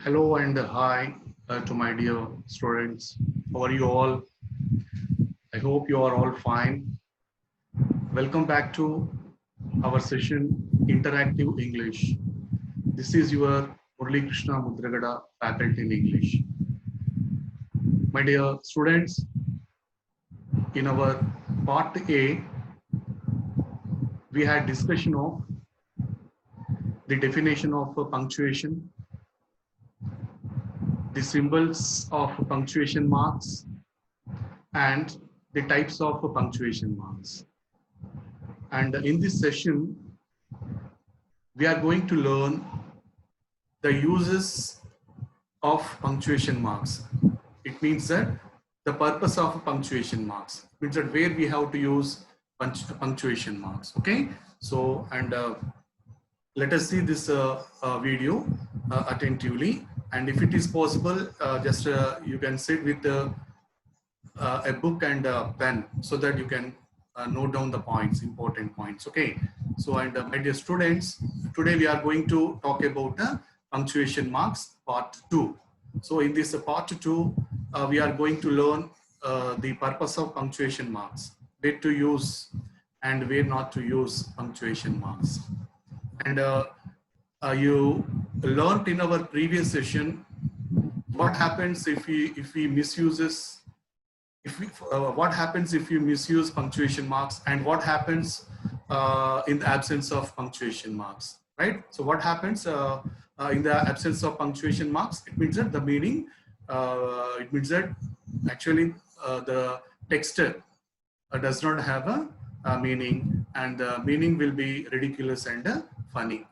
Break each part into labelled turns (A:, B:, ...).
A: Hello and hi to my dear students. How are you all? I hope you are all fine. Welcome back to our session Interactive English. This is your Murli Krishna Mudragada faculty in English. My dear students, in our part A, we had discussion of the definition of punctuation, the symbols of punctuation marks, and the types of punctuation marks. And in this session, we are going to learn the uses of punctuation marks. It means that the purpose of punctuation marks. It means that where we have to use punctuation marks. Okay. So, and let us see this video attentively. And if it is possible, just you can sit with a book and a pen so that you can note down the points, important points. Okay. So, and my dear students, today we are going to talk about punctuation marks part 2. So in this part 2, we are going to learn the purpose of punctuation marks, where to use and where not to use punctuation marks. And you learned in our previous session what happens if we misuses. What happens if you misuse punctuation marks, and what happens in the absence of punctuation marks, right? So what happens in the absence of punctuation marks? It means that the meaning, it means that actually the text does not have a meaning, and the meaning will be ridiculous and funny.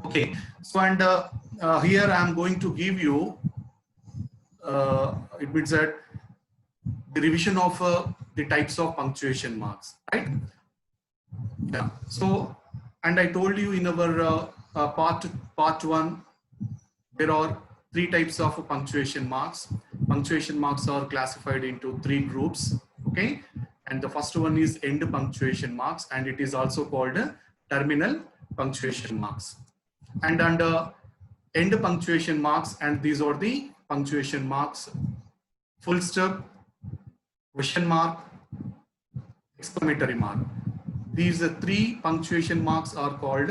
A: Okay, so and here I am going to give you, it means that the revision of the types of punctuation marks, right? Yeah. So, and I told you in our part 1, there are 3 types of punctuation marks. Punctuation marks are classified into 3 groups. Okay, and the first one is end punctuation marks, and it is also called terminal punctuation marks. And under end punctuation marks, and these are the punctuation marks: full stop, question mark, exclamatory mark. These 3 punctuation marks are called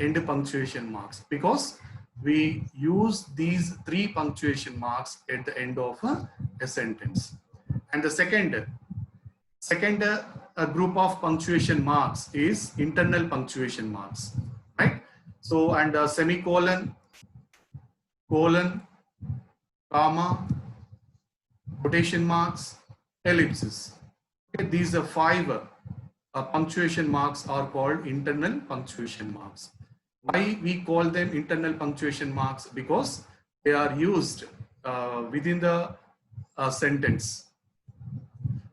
A: end punctuation marks because we use these 3 punctuation marks at the end of a sentence. And the second group of punctuation marks is internal punctuation marks, right? So, and semicolon, colon, comma, quotation marks, ellipses. Okay, these are 5 punctuation marks are called internal punctuation marks. Why we call them internal punctuation marks? Because they are used within the sentence.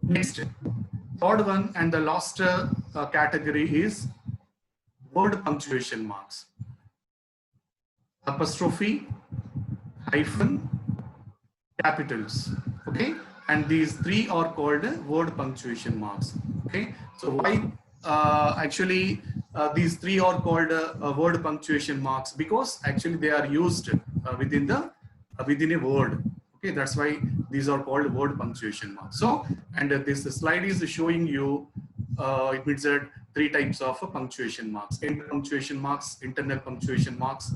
A: Next, third one and the last category is word punctuation marks. Apostrophe, hyphen, capitals. Okay, and these 3 are called word punctuation marks. Okay, so why actually these 3 are called word punctuation marks? Because actually they are used within a word. Okay, that's why these are called word punctuation marks. So, and this slide is showing you it means that 3 types of punctuation marks: end punctuation marks, internal punctuation marks,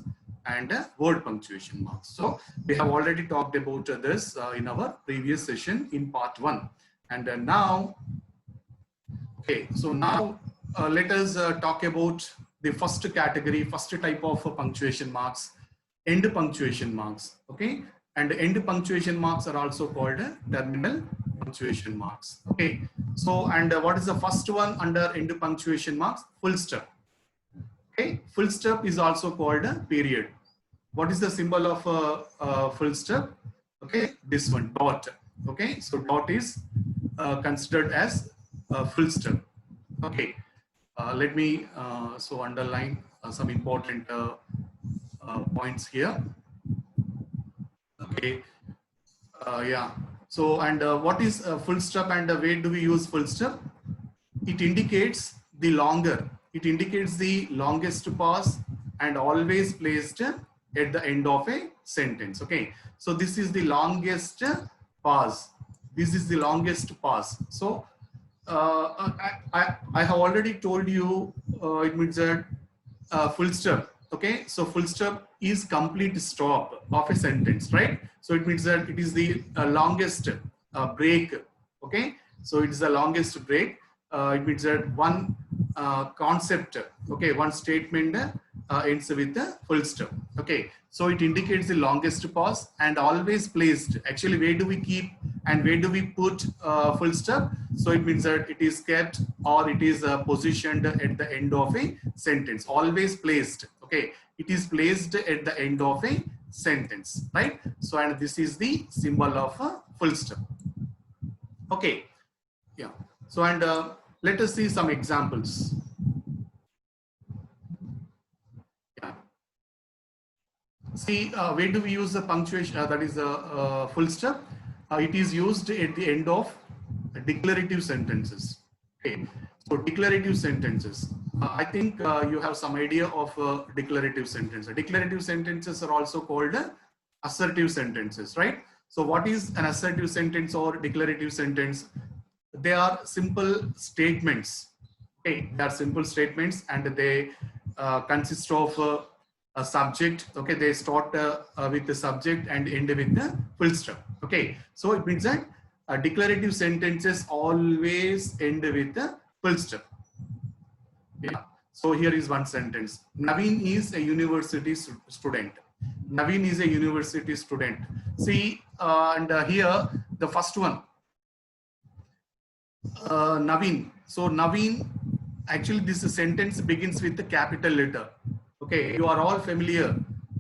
A: and word punctuation marks. So we have already talked about this in our previous session in part 1. And now, okay, so now let us talk about the first category, first type of punctuation marks, end punctuation marks. Okay, and end punctuation marks are also called terminal punctuation marks. Okay, so and what is the first one under end punctuation marks? Full stop. Okay, full stop is also called a period. What is the symbol of full stop? Okay, this one, dot. Okay, so dot is considered as full stop. Okay, let me so underline some important points here. Okay, yeah. So, and what is full stop, and where do we use full stop? It indicates the longer. It indicates the longest pause and always placed at the end of a sentence. Okay, so this is the longest pause. This is the longest pause. So I have already told you it means that full stop. Okay, so full stop is complete stop of a sentence, right? So it means that it is the longest break. Okay, so it is the longest break. It means that one concept, okay, one statement ends with a full stop. Okay, so it indicates the longest pause and always placed. Actually, where do we keep and where do we put full stop? So it means that it is kept or it is positioned at the end of a sentence. Always placed. Okay, it is placed at the end of a sentence, right? So and this is the symbol of a full stop. Okay, yeah. So and let us see some examples. Yeah. See, where do we use the punctuation? That is the full stop. It is used at the end of declarative sentences. Okay, so declarative sentences. I think you have some idea of declarative sentences. Declarative sentences are also called assertive sentences, right? So what is an assertive sentence or declarative sentence? They are simple statements. Okay, they are simple statements and they consist of a subject. Okay, they start with the subject and end with the full stop. Okay, so it means that declarative sentences always end with the full stop. Yeah. So here is one sentence. Naveen is a university student. Naveen is a university student. See, and here the first one, Naveen. So Naveen, actually this sentence begins with the capital letter. Okay, you are all familiar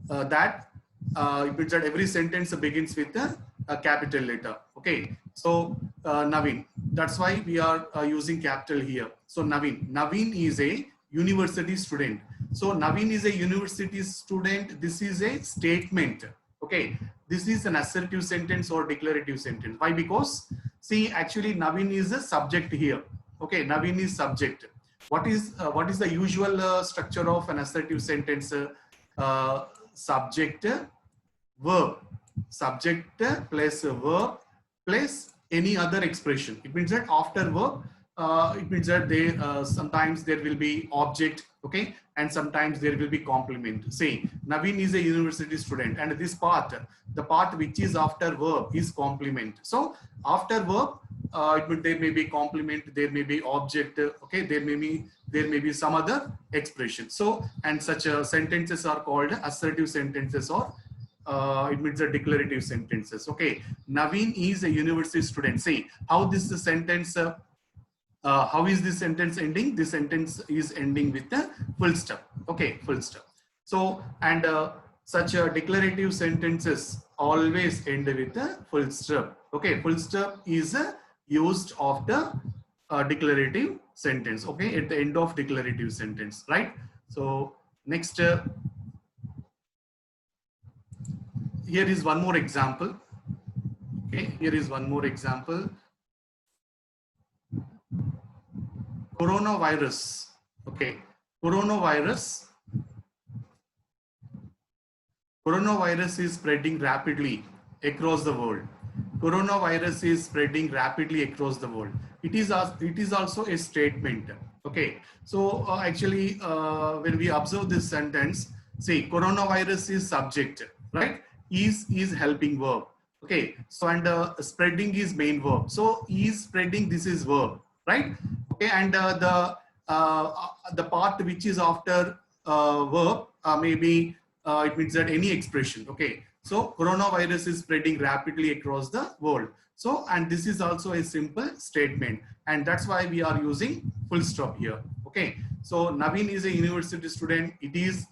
A: that it means that every sentence begins with a capital letter. Okay, so Naveen, that's why we are using capital here. So Naveen is a university student. So Naveen is a university student. This is a statement. Okay, this is an assertive sentence or declarative sentence. Why? Because see, actually Naveen is a subject here. Okay, Naveen is subject. What is the usual structure of an assertive sentence? Subject, verb, subject plus verb plus any other expression. It means that after verb, it means that they sometimes there will be object, okay, and sometimes there will be complement. Say Naveen is a university student, and this part, the part which is after verb is complement. So after verb, there may be complement, there may be object, okay, there may be some other expression. So and such sentences are called assertive sentences or it means the declarative sentences. Okay, Naveen is a university student. See how this sentence. How is this sentence ending? This sentence is ending with the full stop. Okay, full stop. So and such declarative sentences always end with the full stop. Okay, full stop is used after declarative sentence. Okay, at the end of declarative sentence, right? So next. Here is one more example. Okay, here is one more example. Coronavirus. Okay, coronavirus is spreading rapidly across the world. Coronavirus is spreading rapidly across the world. It is also a statement. Okay, so actually when we observe this sentence, see coronavirus is subject, right? Is helping verb. Okay, so and spreading is main verb. So is spreading, this is verb, right? Okay, and the part which is after verb maybe it means that any expression. Okay, so coronavirus is spreading rapidly across the world. So and this is also a simple statement, and that's why we are using full stop here. Okay, so Naveen is a university student. It is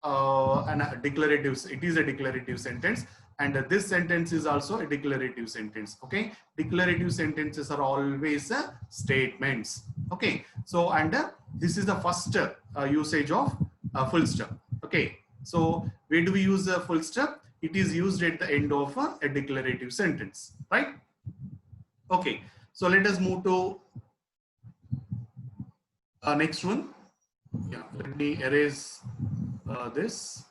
A: a declarative sentence, and this sentence is also a declarative sentence. Okay, declarative sentences are always statements. Okay, so and this is the first usage of full stop. Okay, so where do we use the full stop? It is used at the end of a declarative sentence, right? Okay, so let us move to next one. Yeah, let me erase this.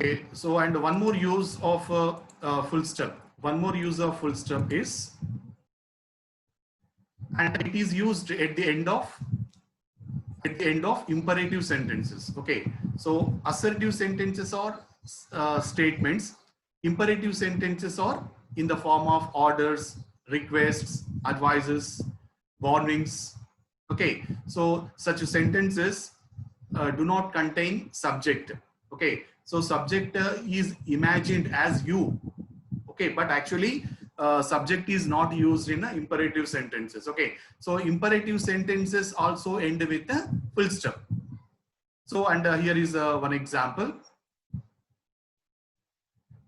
A: Okay, so and one more use of full stop. One more use of full stop is, and it is used at the end of imperative sentences. Okay, so assertive sentences are statements. Imperative sentences are in the form of orders, requests, advices, warnings. Okay, so such sentences do not contain subject. Okay, so subject is imagined as you. Okay, but actually subject is not used in imperative sentences. Okay, so imperative sentences also end with a full stop. So and here is one example.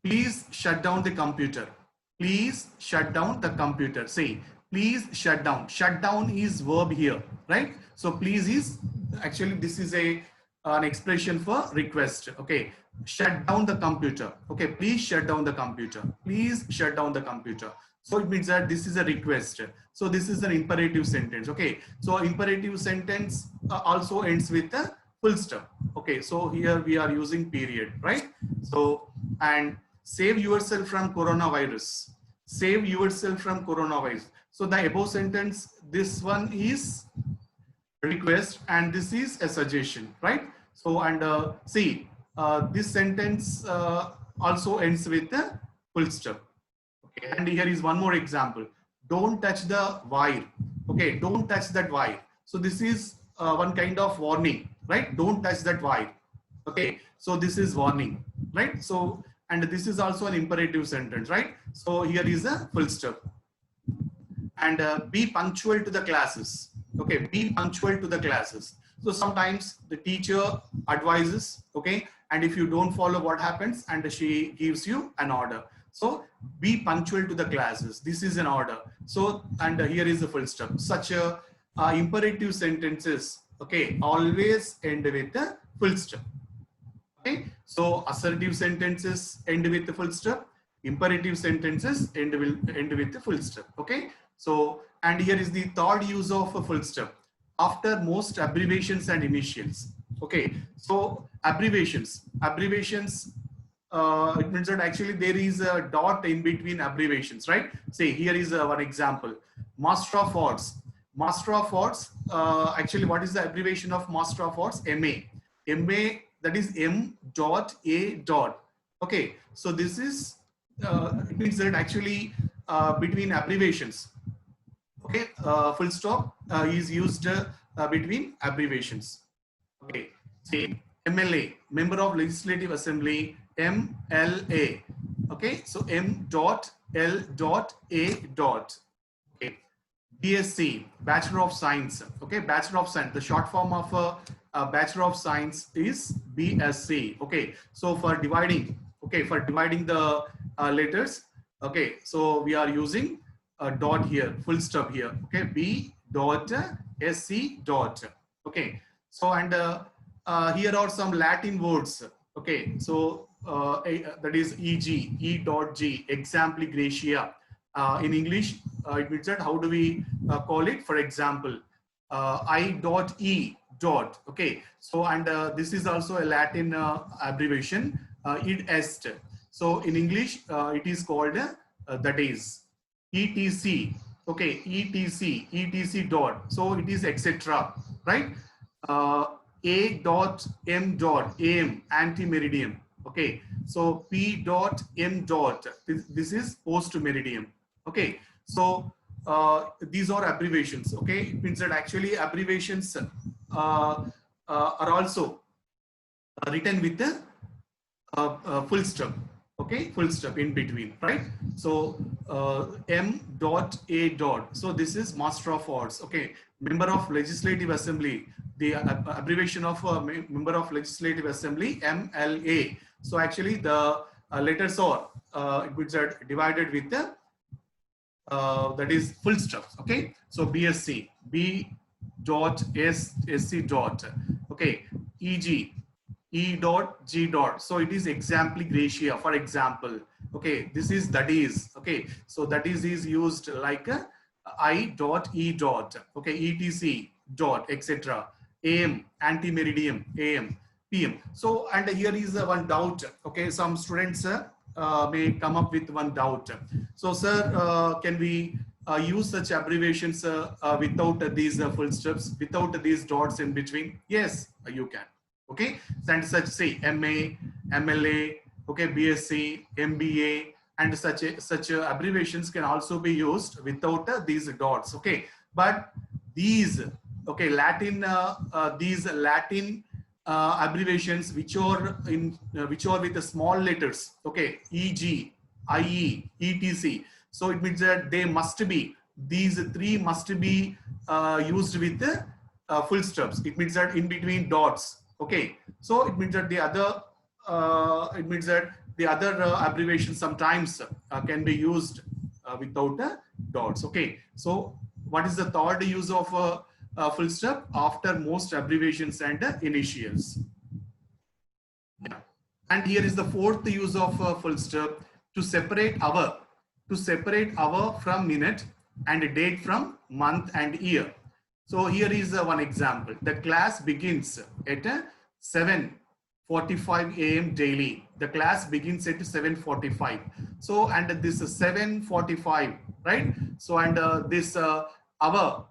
A: Please shut down the computer. Please shut down the computer. Say, please shut down. Shut down is verb here, right? So please is actually, this is an expression for request. Okay, shut down the computer. Okay, please shut down the computer. Please shut down the computer. So it means that this is a request. So this is an imperative sentence. Okay, so imperative sentence also ends with a full stop. Okay, so here we are using period, right? So and save yourself from coronavirus. Save yourself from coronavirus. So the above sentence, this one is request and this is a suggestion, right? So and see this sentence also ends with a full stop. Okay, and here is one more example. Don't touch the wire. Okay, don't touch that wire. So this is one kind of warning, right? Don't touch that wire. Okay, so this is warning, right? So and this is also an imperative sentence, right? So here is a full stop. And be punctual to the classes. Okay, be punctual to the classes. So sometimes the teacher advises, okay, and if you don't follow, what happens? And she gives you an order. So be punctual to the classes. This is an order. So and here is the full stop. Such a imperative sentences, okay, always end with a full stop. Okay, so assertive sentences end with the full stop. Imperative sentences end with the full stop. Okay, so and here is the third use of a full stop. After most abbreviations and initials. Okay, so abbreviations. It means that actually there is a dot in between abbreviations, right? Say here is one example. Master of Arts. Master of Arts. Actually, what is the abbreviation of Master of Arts? MA. MA, that is M.A. Okay, so this is it means that actually between abbreviations. Okay, full stop is used between abbreviations. Okay, say MLA, Member of Legislative Assembly, MLA. Okay, so M.L.A. Okay, BSc, Bachelor of Science. Okay, Bachelor of Science. The short form of Bachelor of Science is BSc. Okay, so for dividing, the letters. Okay, so we are using a dot here, full stop here. Okay, B dot SC dot. Okay, so and here are some Latin words. Okay, so that is E.g., E dot G, exempli gratia. In English, it means that how do we call it? For example, I dot E dot. Okay, so and this is also a Latin abbreviation, id est. So in English, it is called that is etc. Okay, etc dot. So it is etc. Right? A dot M dot am, anti-meridian. Okay, so P dot M dot. This is post meridian. Okay, so these are abbreviations. Okay, it means that actually abbreviations are also written with the full stop. Okay, full stop in between, right? So M dot A dot. So this is Master of Arts. Okay, Member of Legislative Assembly. The abbreviation of Member of Legislative Assembly, MLA. So actually the letters are it are divided with the that is full stop. Okay, so BSc, B dot SC dot. Okay, EG, E dot G dot. So it is exempli gratia, for example. Okay, this is that is. Okay, so that is used like I dot E dot. Okay, etc dot, etc. AM, anti-meridian, AM. PM. So, and here is one doubt. Okay, some students may come up with one doubt. So, sir, can we use such abbreviations without these full stops, without these dots in between? Yes, you can. Okay, and such say MA, MLA, okay, BSc, MBA, and such abbreviations can also be used without these dots. Okay, but these these Latin abbreviations which are with the small letters, okay, EG, IE, ETC. So it means that they must be, these three must be used with full stops. It means that in between dots. Okay, so it means that the other abbreviations sometimes can be used without dots. Okay, so what is the third use of full stop? After most abbreviations and initials. Yeah. And here is the fourth use of full stop, to separate hour from minute and date from month and year. So here is one example. The class begins at 7:45 a.m. daily. The class begins at 7:45. So, and this is 7:45, right? So, and this hour,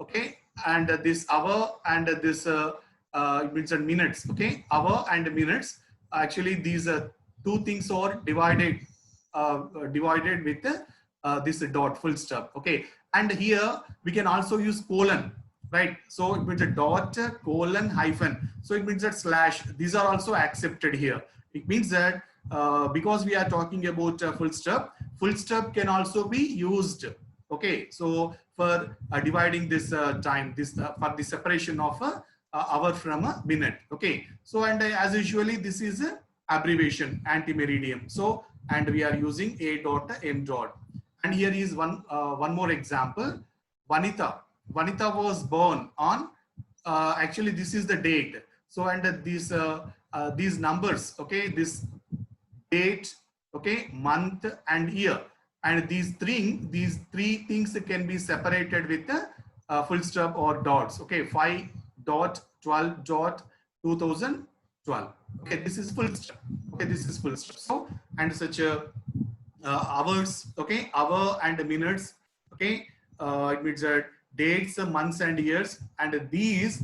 A: okay, and this hour and this it means minutes, okay, hour and minutes. Actually, these two things are divided with this dot, full stop. Okay, and here we can also use colon, right? So it means a dot, colon, hyphen. So it means that slash. These are also accepted here. It means that because we are talking about full stop can also be used. Okay, so for dividing this time, this for the separation of hour from a minute. Okay, so and as usually this is a abbreviation, anti-meridian. So and we are using A dot, M dot. And here is one more example. Vanita was born on actually this is the date. So and these numbers, okay, this date, okay, month and year, and these three things can be separated with a full stop or dots. Okay, 5.12.2012. Okay, this is full stop. Okay, this is full stop. So and such a hours, okay, hour and minutes, okay, it means that dates, months and years, and these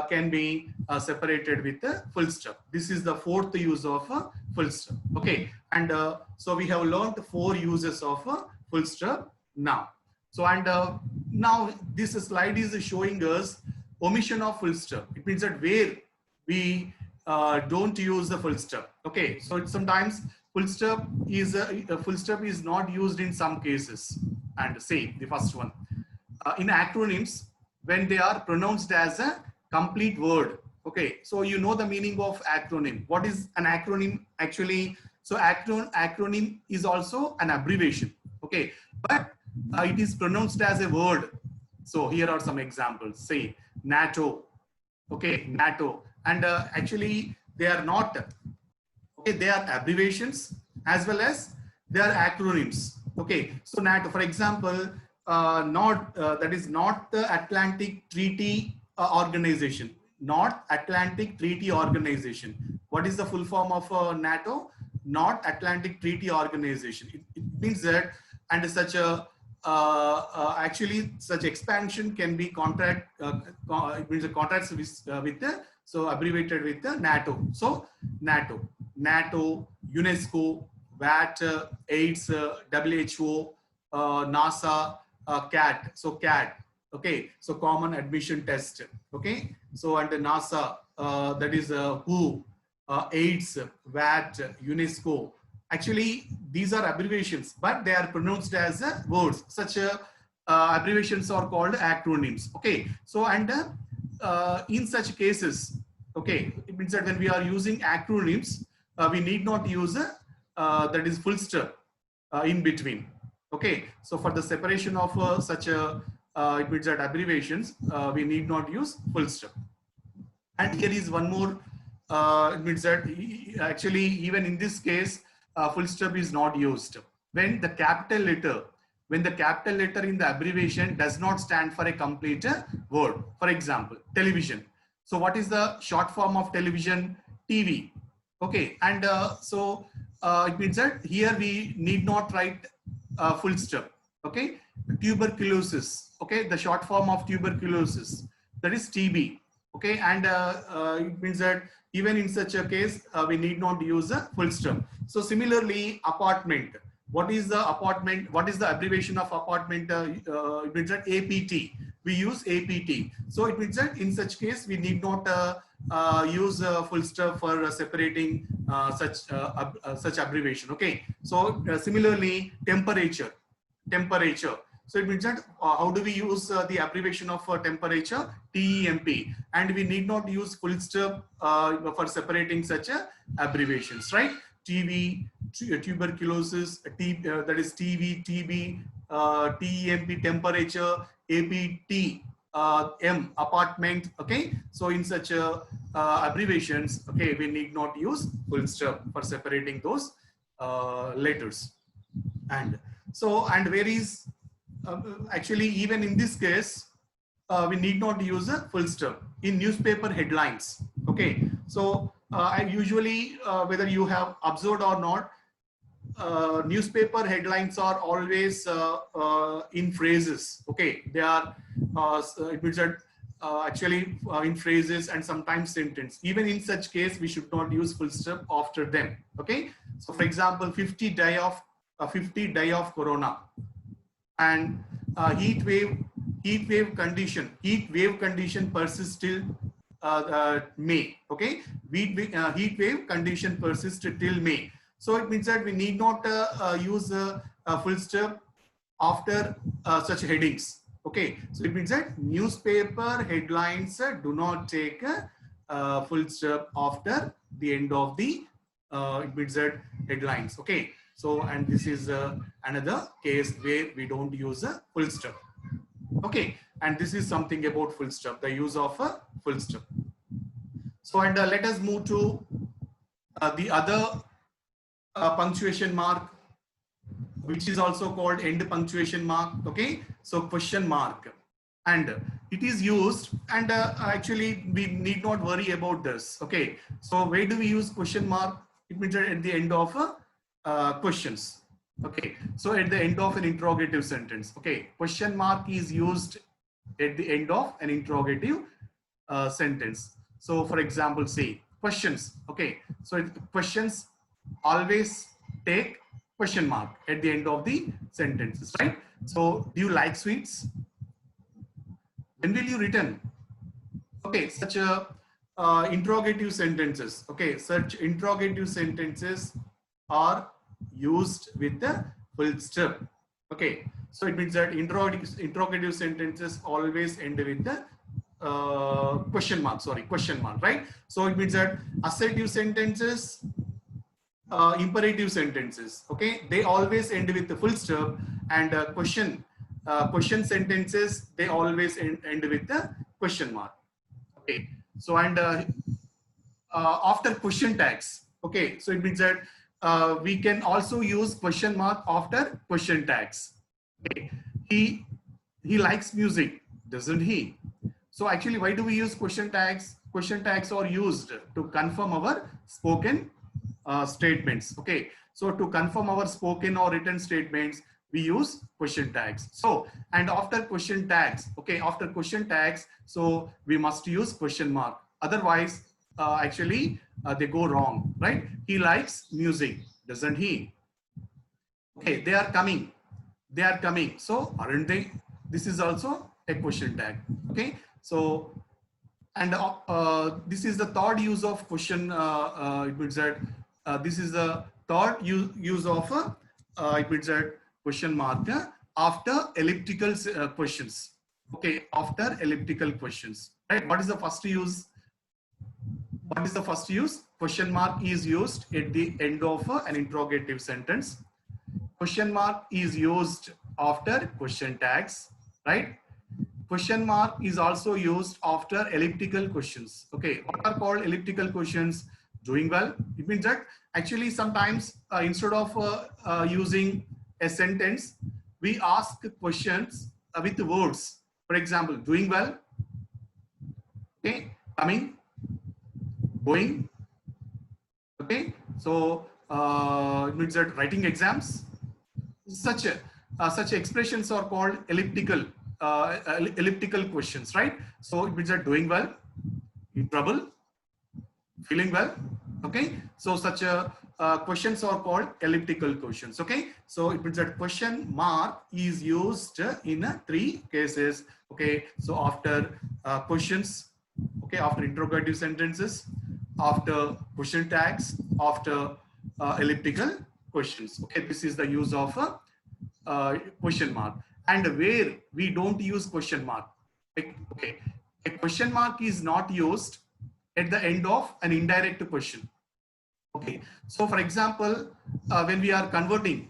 A: can be separated with a full stop. This is the fourth use of full stop. Okay, and so we have learned 4 uses of full stop now. So and now this slide is showing us omission of full stop. It means that where we don't use the full stop. Okay, so it's sometimes full stop is not used in some cases. And say the first one, in acronyms, when they are pronounced as a complete word. Okay, so you know the meaning of acronym. What is an acronym actually? So acronym is also an abbreviation. Okay, but it is pronounced as a word. So here are some examples. Say NATO. Okay, NATO, and actually they are not. Okay, they are abbreviations as well as they are acronyms. Okay, so NATO, for example, that is not the Atlantic Treaty Organization. North Atlantic Treaty Organization. What is the full form of NATO? North Atlantic Treaty Organization. It means that, and such a actually such expansion can be it means a contracts with so abbreviated with the NATO. So NATO, UNESCO, VAT, AIDS, WHO, NASA, CAT. So CAT. Okay, so common admission test. Okay, so under NASA, that is WHO, AIDS, VAT, UNESCO. Actually, these are abbreviations, but they are pronounced as words. Such abbreviations are called acronyms. Okay, so and in such cases, okay, it means that when we are using acronyms, we need not use that is full stop in between. Okay, so for the separation of such it means that abbreviations, we need not use full stop. And here is one more. It means that actually even in this case, full stop is not used when the capital letter in the abbreviation does not stand for a complete word. For example, television. So what is the short form of television? TV. Okay, and it means that here we need not write full stop. Okay, tuberculosis. Okay, the short form of tuberculosis, that is TB. Okay, and it means that even in such a case we need not use a full stop. So similarly, apartment. What is the apartment? What is the abbreviation of apartment? It means that APT. We use APT. So it means that in such case we need not use full stop for separating such abbreviation. Okay. So similarly, temperature. Temperature. So it means that how do we use the abbreviation of temperature? TEMP, and we need not use full stop for separating such abbreviations, right? TB, tuberculosis, that is TB, TB, TEMP, temperature, APT, M, apartment. Okay, so in such abbreviations, okay, we need not use full stop for separating those letters. And so, and where is actually even in this case we need not use a full stop in newspaper headlines. Okay, so I usually whether you have observed or not, newspaper headlines are always in phrases. Okay, they are it means that actually in phrases and sometimes sentence. Even in such case we should not use full stop after them. Okay, so for example, 50 die of corona, and heat wave condition persists till May. Okay, heat wave condition persists till May. So it means that we need not use a full stop after such headings. Okay, so it means that newspaper headlines do not take a full stop after the end of the it means that headlines. Okay, so and this is another case where we don't use a full stop. Okay, and this is something about full stop, the use of a full stop. So and let us move to the other punctuation mark, which is also called end punctuation mark. Okay, so question mark, and it is used, and actually we need not worry about this. Okay, so where do we use question mark? It means that at the end of questions. Okay, so at the end of an interrogative sentence. Okay, question mark is used at the end of an interrogative sentence. So for example, say questions. Okay, so questions always take question mark at the end of the sentences, right? So do you like sweets? When will you return? Okay, such a interrogative sentences. Okay, such interrogative sentences are used with the full stop. Okay, so it means that interrogative sentences always end with the question mark, right? So it means that assertive sentences, imperative sentences, okay, they always end with the full stop, and question sentences, they always end with the question mark. Okay, so and after question tags. Okay, so it means that we can also use question mark after question tags. Okay, he likes music, doesn't he? So actually, why do we use question tags? Question tags are used to confirm our spoken statements. Okay, so to confirm our spoken or written statements, we use question tags. So and after question tags, okay, after question tags, so we must use question mark. Otherwise, actually they go wrong, right? He likes music, doesn't he? Okay, they are coming. They are coming. So aren't they? This is also a question tag. Okay, so and this is the third use of question. It means that this is the third use of it means that question mark after elliptical questions. Okay, after elliptical questions, right? What is the first use? What is the first use? Question mark is used at the end of an interrogative sentence. Question mark is used after question tags, right? Question mark is also used after elliptical questions. Okay, what are called elliptical questions? Doing well. It means that actually sometimes instead of using a sentence, we ask questions with words. For example, doing well. Okay, coming, going. Okay, so it means that writing exams. Such expressions are called elliptical questions, right? So it means that doing well, in trouble, feeling well. Okay, so such questions are called elliptical questions. Okay, so it means that question mark is used in three cases. Okay, so after questions, okay, after interrogative sentences, after question tags, after elliptical questions. Okay, this is the use of question mark. And where we don't use question mark, okay, a question mark is not used at the end of an indirect question. Okay, so for example, when we are converting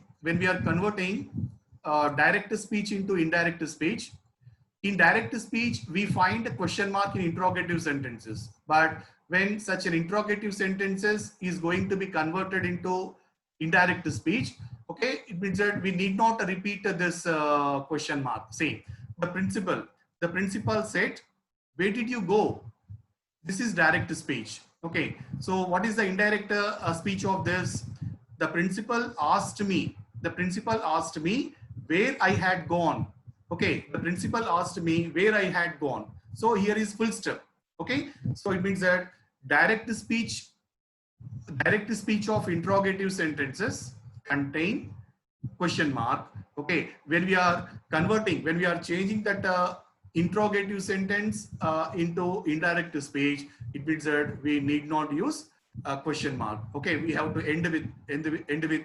A: direct speech into indirect speech, in direct speech we find a question mark in interrogative sentences, but when such an interrogative sentences is going to be converted into indirect speech, okay, it means that we need not repeat this question mark. See, the principal said, where did you go? This is direct speech. Okay, so what is the indirect speech of this? The principal asked me, where I had gone. Okay, the principal asked me where I had gone. So here is full stop. Okay, so it means that direct speech of interrogative sentences contain question mark. Okay, when we are converting, when we are changing that interrogative sentence into indirect speech, it means that we need not use a question mark. Okay, we have to end with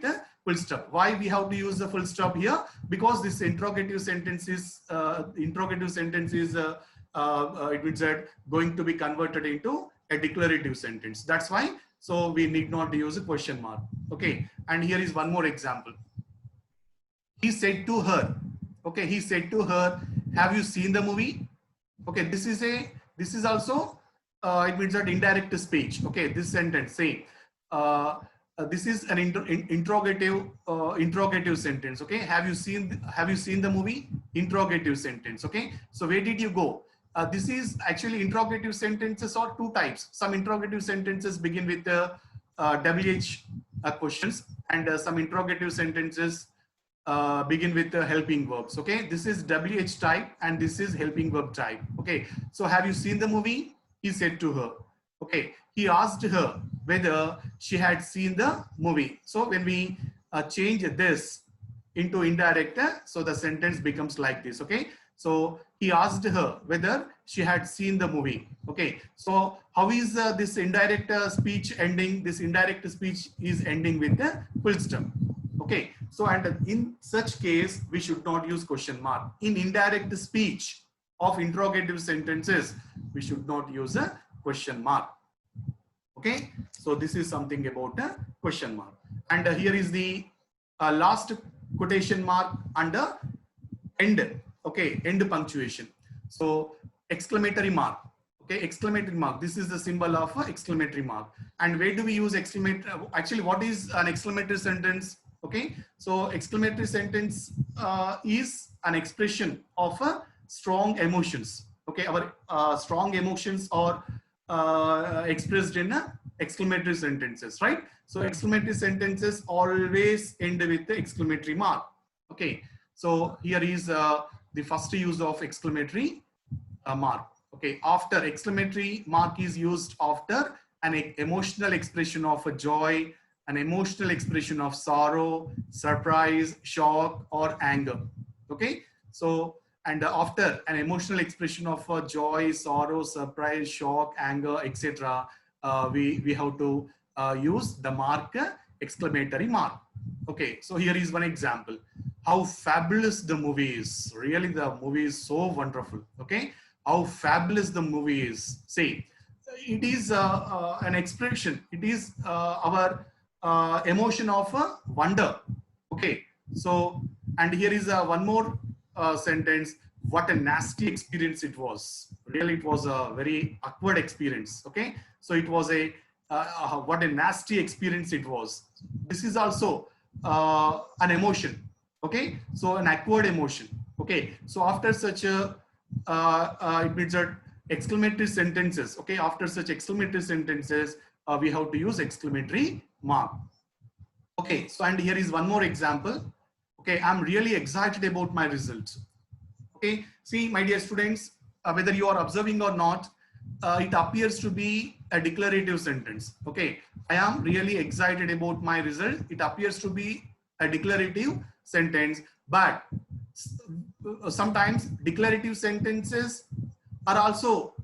A: the full stop. Why we have to use the full stop here? Because this interrogative sentence is it means that going to be converted into a declarative sentence. That's why. So we need not use a question mark. Okay, and here is one more example. He said to her, okay, he said to her, have you seen the movie? Okay, this is also it means that indirect speech. Okay, this sentence say this is an interrogative sentence. Okay, have you seen the movie? Interrogative sentence. Okay, so where did you go? This is actually interrogative sentences are two types. Some interrogative sentences begin with WH questions, and some interrogative sentences begin with helping verbs. Okay, this is WH type and this is helping verb type. Okay, so have you seen the movie? He said to her. Okay, he asked her whether she had seen the movie. So when we change this into indirect, so the sentence becomes like this. Okay, so he asked her whether she had seen the movie. Okay, so how is this indirect speech ending? This indirect speech is ending with the full stop. Okay, so and in such case we should not use question mark. In indirect speech of interrogative sentences we should not use a question mark. Okay, so this is something about a question mark. And here is the last quotation mark under end. Okay, end punctuation. So exclamatory mark. Okay, exclamatory mark. This is the symbol of exclamatory mark. And where do we use exclamatory? Actually, what is an exclamatory sentence? Okay, so exclamatory sentence is an expression of strong emotions. Okay, our strong emotions are expressed in exclamatory sentences, right? So exclamatory sentences always end with the exclamatory mark. Okay, so here is the first use of exclamatory mark. Okay, after exclamatory mark is used after an emotional expression of a joy, an emotional expression of sorrow, surprise, shock, or anger. Okay, so and after an emotional expression of joy, sorrow, surprise, shock, anger, etc., we have to use the mark exclamatory mark. Okay, so here is one example. How fabulous the movie is! Really, the movie is so wonderful. Okay, how fabulous the movie is. Say, it is an expression. It is our emotion of wonder. Okay, so and here is one more sentence. What a nasty experience it was. Really, it was a very awkward experience. Okay, so it was a what a nasty experience it was. This is also an emotion. Okay, so an awkward emotion. Okay, so after such a it means that exclamatory sentences. Okay, after such exclamatory sentences, we have to use exclamatory mark. Okay, so and here is one more example. Okay, I'm really excited about my results. Okay, see, my dear students, whether you are observing or not, it appears to be a declarative sentence. Okay, I am really excited about my result. It appears to be a declarative sentence, but sometimes declarative sentences are also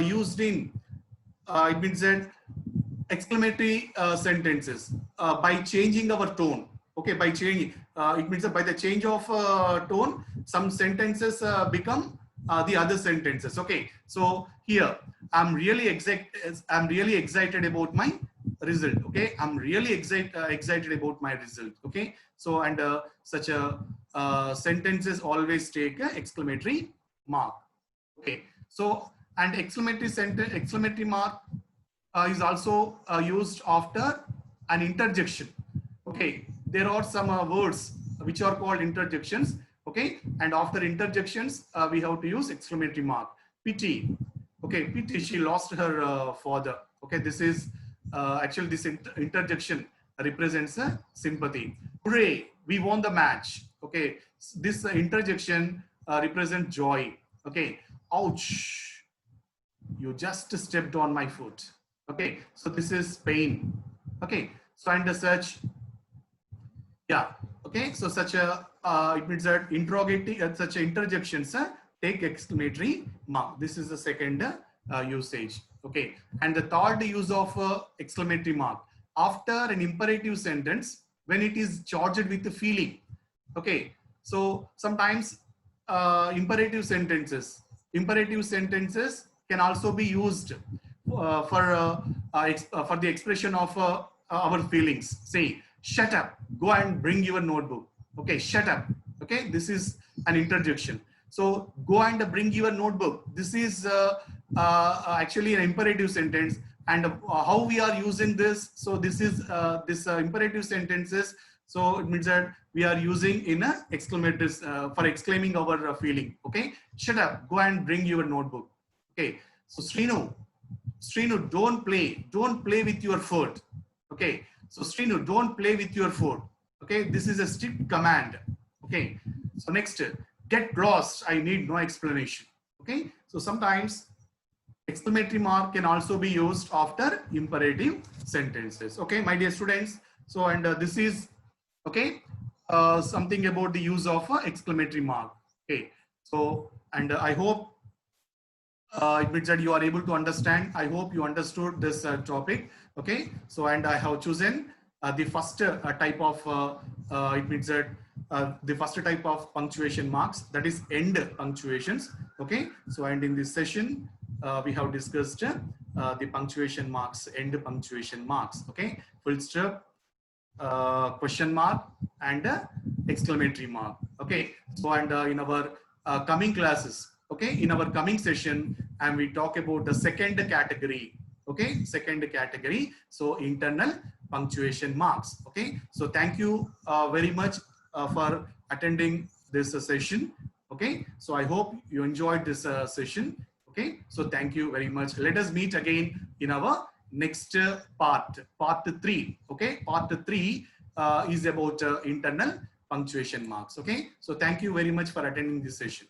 A: used in, it means that exclamatory sentences by changing our tone. Okay, by changing, it means that by the change of tone, some sentences become the other sentences. Okay, so here I'm really excited about my result. Okay, I'm really excited about my result. Okay, so and such a sentences always take a exclamatory mark. Okay, so and exclamatory mark is also used after an interjection. Okay, there are some words which are called interjections. Okay, and after interjections, we have to use exclamatory mark. Pity. Okay, pity. She lost her father. Okay, this is actually this interjection represents sympathy. Hooray! We won the match. Okay, this interjection represents joy. Okay, ouch! You just stepped on my foot. Okay, so this is pain. Okay, so and such, yeah. Okay, so such a it means that interrogating such interjections take exclamatory mark. This is the second usage. Okay, and the third use of exclamatory mark after an imperative sentence when it is charged with the feeling. Okay, so sometimes imperative sentences can also be used for the expression of our feelings. Say, shut up, go and bring your notebook. Okay, shut up. Okay, this is an interjection. So go and bring your notebook. This is actually an imperative sentence. And how we are using this? So this is this imperative sentences. So it means that we are using in a exclamatory for exclaiming our feeling. Okay, shut up, go and bring your notebook. Okay, so Srinu, don't play with your food. Okay, so Srinu, don't play with your food. Okay, this is a strict command. Okay, so next, get lost, I need no explanation. Okay, so sometimes exclamatory mark can also be used after imperative sentences. Okay, my dear students, so and this is okay something about the use of exclamatory mark. Okay, so and I hope it means that you are able to understand. I hope you understood this topic. Okay, so and I have chosen the first type of it means that the first type of punctuation marks, that is end punctuations. Okay, so and in this session we have discussed the punctuation marks, end punctuation marks. Okay, full stop, question mark, and exclamatory mark. Okay, so and in our coming classes, okay, in our coming session, and we talk about the second category. Okay, second category, so internal punctuation marks. Okay, so thank you very much for attending this session. Okay, so I hope you enjoyed this session. Okay, so thank you very much. Let us meet again in our next part 3. Okay, part 3 is about internal punctuation marks. Okay, so thank you very much for attending this session.